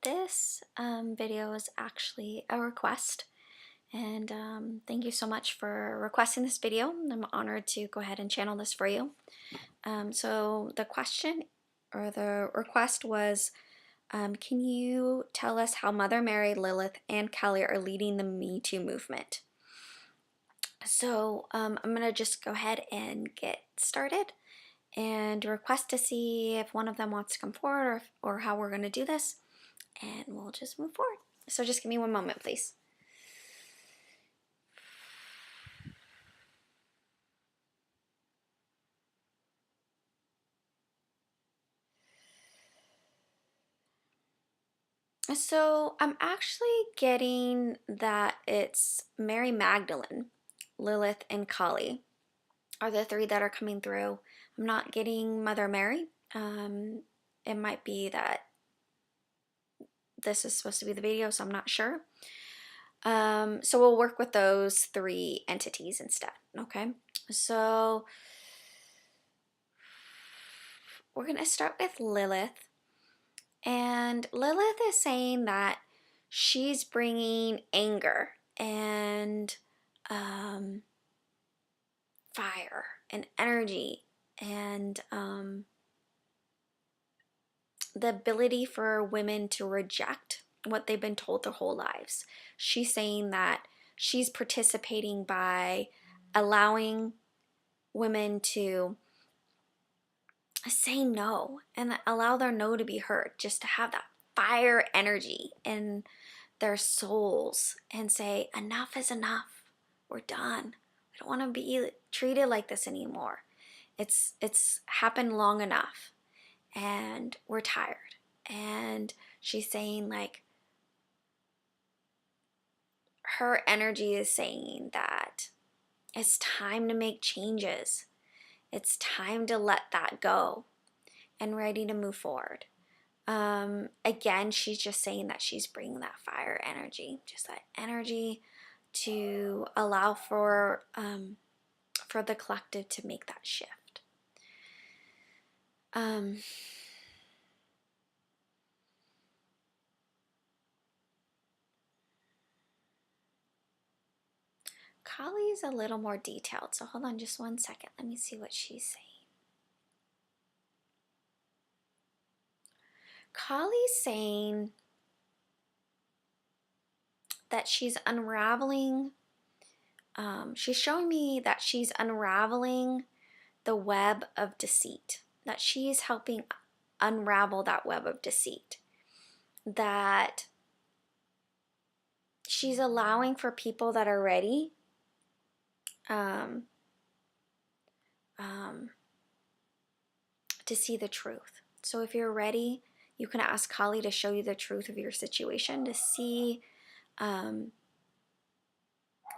this video is actually a request, and thank you so much for requesting this video. I'm honored to go ahead and channel this for you. So the question or the request was, can you tell us how Mother Mary, Lilith, and Kelly are leading the Me Too movement? So I'm going to just go ahead and get started and request to see if one of them wants to come forward or how we're going to do this, and we'll just move forward. So just give me one moment, please. So I'm actually getting that it's Mary Magdalene, Lilith, and Kali are the three that are coming through. I'm not getting Mother Mary. It might be that this is supposed to be the video, so I'm not sure. So we'll work with those three entities instead, okay? So we're going to start with Lilith. And Lilith is saying that she's bringing anger and fire and energy and the ability for women to reject what they've been told their whole lives. She's saying that she's participating by allowing women to say no and allow their no to be heard, just to have that fire energy in their souls and say, enough is enough. We're done. We don't want to be treated like this anymore. It's happened long enough and we're tired. And she's saying, like, her energy is saying that it's time to make changes. It's time to let that go and ready to move forward. Again, she's just saying that she's bringing that fire energy, just that energy to allow for the collective to make that shift. Kali's a little more detailed, so hold on just 1 second. Let me see what she's saying. Kali's saying that she's unraveling, she's showing me that she's unraveling the web of deceit, that she's helping unravel that web of deceit, that she's allowing for people that are ready to see the truth. So if you're ready, you can ask Kali to show you the truth of your situation, to see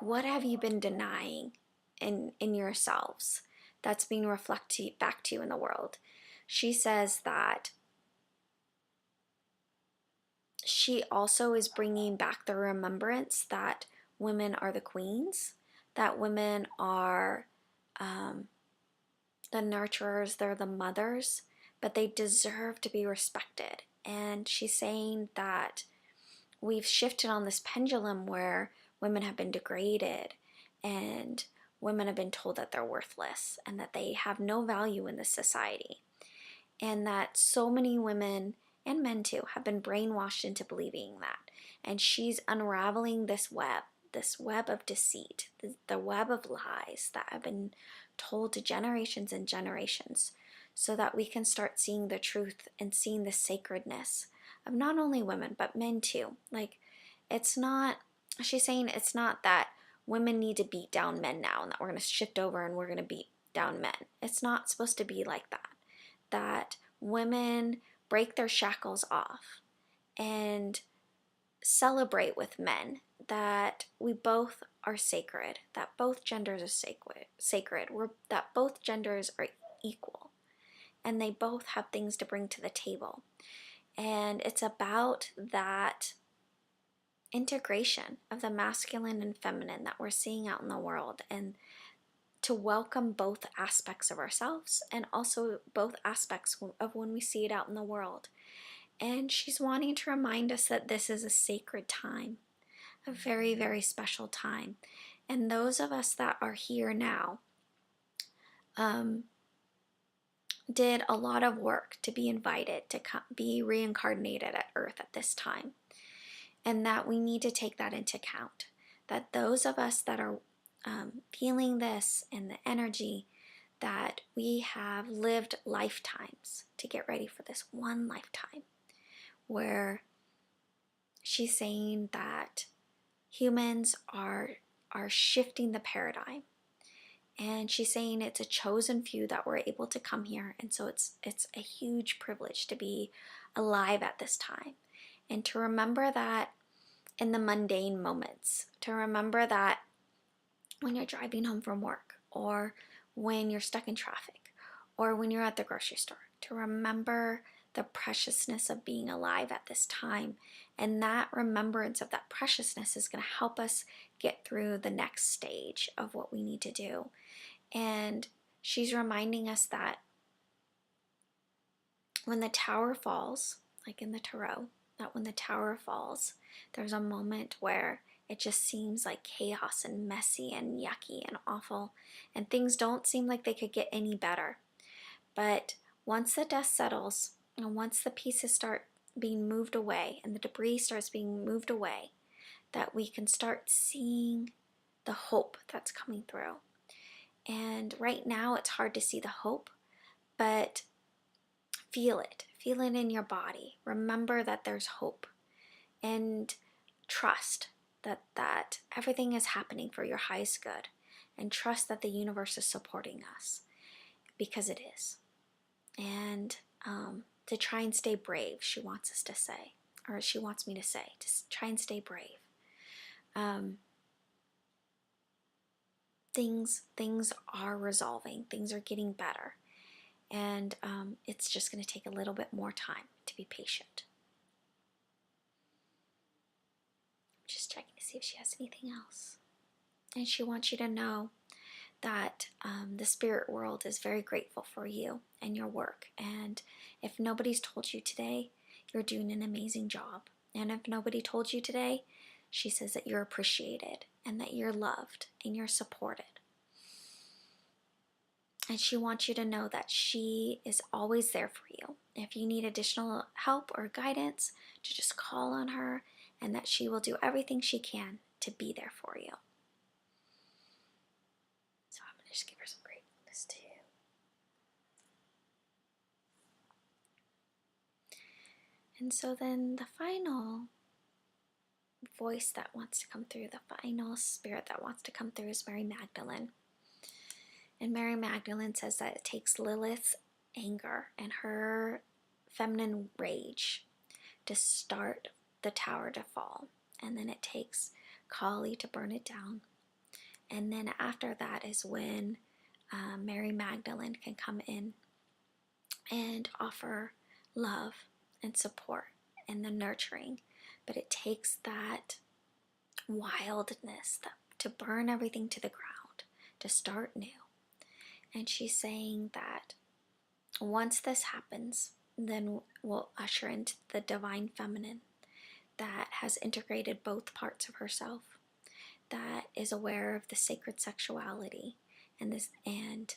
what have you been denying in yourselves that's being reflected back to you in the world. She says that she also is bringing back the remembrance that women are the queens, that women are the nurturers, they're the mothers, but they deserve to be respected. And she's saying that we've shifted on this pendulum where women have been degraded and women have been told that they're worthless and that they have no value in this society. And that so many women and men too have been brainwashed into believing that. And she's unraveling this web of deceit, the web of lies that have been told to generations and generations, so that we can start seeing the truth and seeing the sacredness of not only women but men too. Like, it's not, she's saying it's not that women need to beat down men now and that we're going to shift over and we're going to beat down men. It's not supposed to be like that. That women break their shackles off and celebrate with men, that we both are sacred, that both genders are sacred, that both genders are equal, and they both have things to bring to the table. And it's about that integration of the masculine and feminine that we're seeing out in the world, and to welcome both aspects of ourselves and also both aspects of when we see it out in the world. And she's wanting to remind us that this is a sacred time, a very, very special time. And those of us that are here now did a lot of work to be invited to be reincarnated at Earth at this time. And that we need to take that into account. That those of us that are feeling this and the energy, that we have lived lifetimes to get ready for this one lifetime, where she's saying that humans are shifting the paradigm. And she's saying it's a chosen few that were able to come here. And so it's a huge privilege to be alive at this time. And to remember that in the mundane moments. To remember that when you're driving home from work, or when you're stuck in traffic, or when you're at the grocery store. To remember the preciousness of being alive at this time. And that remembrance of that preciousness is going to help us get through the next stage of what we need to do. And she's reminding us that when the tower falls, like in the tarot, that when the tower falls, there's a moment where it just seems like chaos and messy and yucky and awful, and things don't seem like they could get any better. But once the dust settles, and once the pieces start being moved away and the debris starts being moved away, that we can start seeing the hope that's coming through. And right now it's hard to see the hope, but feel it in your body. Remember that there's hope, and trust that everything is happening for your highest good, and trust that the universe is supporting us, because it is. And to try and stay brave, she wants us to say, or she wants me to say, to try and stay brave. Things are resolving, things are getting better, and it's just going to take a little bit more time to be patient. Just checking to see if she has anything else. And she wants you to know that the spirit world is very grateful for you and your work. And if nobody's told you today, you're doing an amazing job. And if nobody told you today, she says that you're appreciated and that you're loved and you're supported. And she wants you to know that she is always there for you. If you need additional help or guidance, to just call on her, and that she will do everything she can to be there for you. So I'm going to just give her some gratefulness too. And so then the final voice that wants to come through, the final spirit that wants to come through, is Mary Magdalene. And Mary Magdalene says that it takes Lilith's anger and her feminine rage to start the tower to fall. And then it takes Kali to burn it down. And then after that is when Mary Magdalene can come in and offer love and support and the nurturing. But it takes that wildness to burn everything to the ground, to start new. And she's saying that once this happens, then we'll usher into the divine feminine that has integrated both parts of herself, that is aware of the sacred sexuality and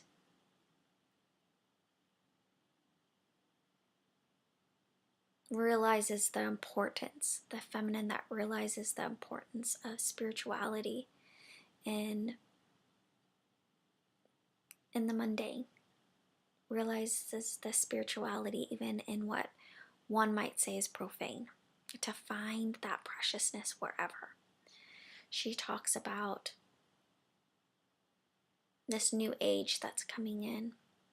realizes the importance, the feminine that realizes the importance of spirituality in the mundane, realizes the spirituality even in what one might say is profane, to find that preciousness wherever. She talks about this new age that's coming in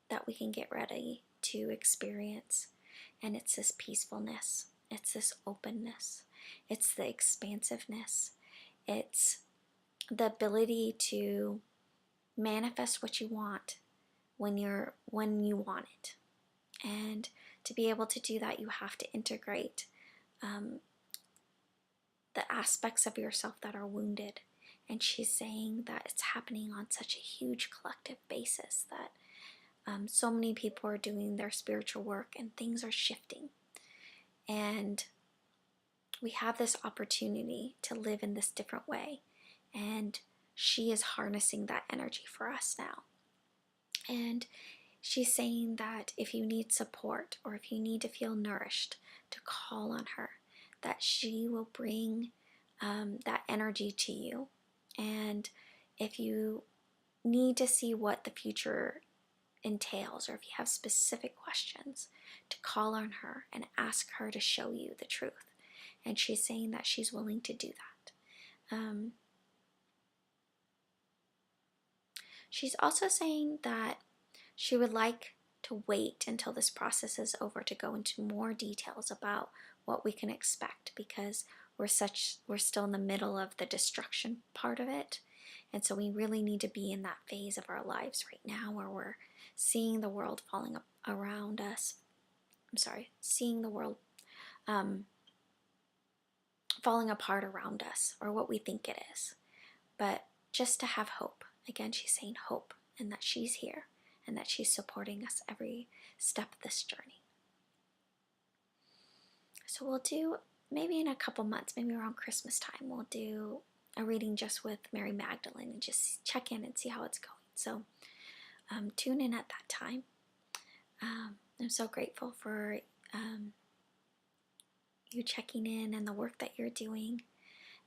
that we can get ready to experience, and it's this peacefulness, it's this openness, it's the expansiveness, it's the ability to manifest what you want when you want it. And to be able to do that, you have to integrate the aspects of yourself that are wounded. And she's saying that it's happening on such a huge collective basis, that so many people are doing their spiritual work and things are shifting. And we have this opportunity to live in this different way. And she is harnessing that energy for us now. And she's saying that if you need support or if you need to feel nourished, to call on her, that she will bring that energy to you. And if you need to see what the future entails, or if you have specific questions, to call on her and ask her to show you the truth. And she's saying that she's willing to do that. She's also saying that she would like to wait until this process is over to go into more details about what we can expect, because we're still in the middle of the destruction part of it. And so we really need to be in that phase of our lives right now where we're seeing the world falling around us. Seeing the world falling apart around us, or what we think it is. But just to have hope. Again, she's saying hope, and that she's here, and that she's supporting us every step of this journey. So we'll do, maybe in a couple months, maybe around Christmas time, we'll do a reading just with Mary Magdalene and just check in and see how it's going. So tune in at that time. I'm so grateful for you checking in and the work that you're doing.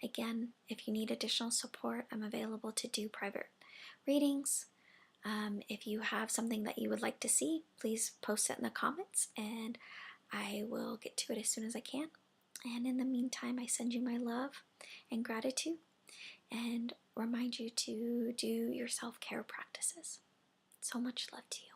Again, if you need additional support, I'm available to do private readings. If you have something that you would like to see, please post it in the comments and I will get to it as soon as I can. And in the meantime, I send you my love and gratitude and remind you to do your self-care practices. So much love to you.